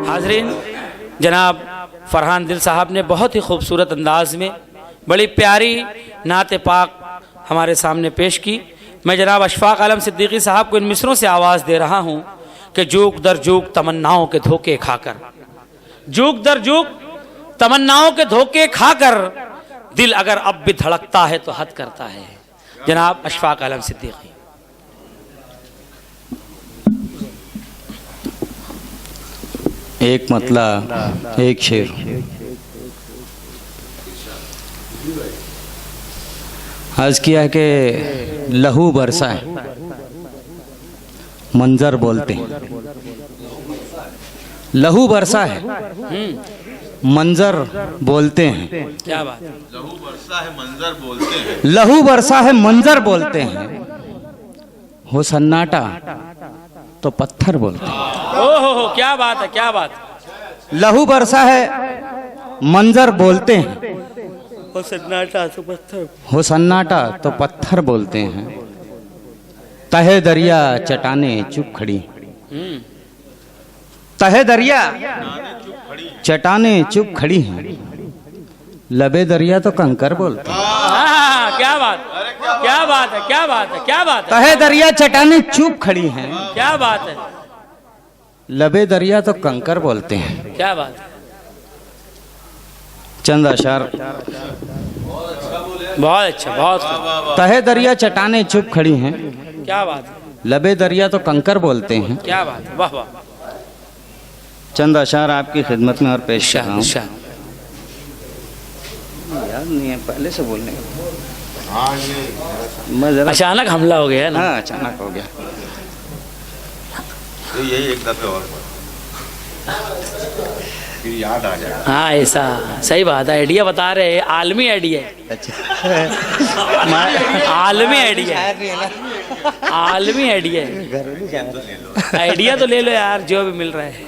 हाज़रीन, जनाब फरहान दिल साहब ने बहुत ही खूबसूरत अंदाज में बड़ी प्यारी नात पाक हमारे सामने पेश की। मैं जनाब अशफाक आलम सिद्दीकी साहब को इन मिसरों से आवाज़ दे रहा हूँ कि जूक दर जूक तमन्नाओं के धोखे खाकर, जूक दर जूक तमन्नाओं के धोखे खाकर, दिल अगर अब भी धड़कता है तो हद करता है। जनाब अशफाक आलम सिद्दीकी। एक मतला एक शेर। अर्ज किया है कि लहू बरसा है, मंजर बोलते हैं। लहू बरसा है, मंजर बोलते हैं। क्या बात है? लहू बरसा है मंजर बोलते हैं। लहू बरसा है मंजर बोलते हैं, हो सन्नाटा तो पत्थर बोलते हैं। ओहो, क्या बात है, क्या बात है। लहू बरसा है मंजर बोलते हैं, हो सन्नाटा तो पत्थर, हो सन्नाटा तो पत्थर बोलते हैं। तहे दरिया चटाने चुप खड़ी, तहे दरिया चटाने चुप खड़ी हैं, लबे दरिया तो कंकर बोलते हैं। क्या बात, क्या बात है, क्या बात है, क्या बात है। तहे दरिया चटाने चुप खड़ी हैं, क्या बात है, लबे दरिया तो कंकर बोलते हैं। क्या बात है। चंद अशार। बहुत अच्छा, बहुत खूब। तहे दरिया चटाने चुप खड़ी हैं, क्या बात है, लबे दरिया तो कंकर बोलते हैं। क्या बात है, वाह वाह। चंद अशार आपकी खिदमत में और पेश कर रहा हूं। शाह, याद नहीं है पहले से बोलने का। हाँ, ये मैं जरा अचानक हमला हो गया है ना। हाँ अचानक हो गया। तो यही एक दफे और फिर याद आ जाए। हाँ, ऐसा सही बात है। आइडिया बता रहे हैं, आलमी आइडिया है, आलमी आइडिया है, आलमी आइडिया है। आइडिया तो ले लो यार, जो भी मिल रहा है।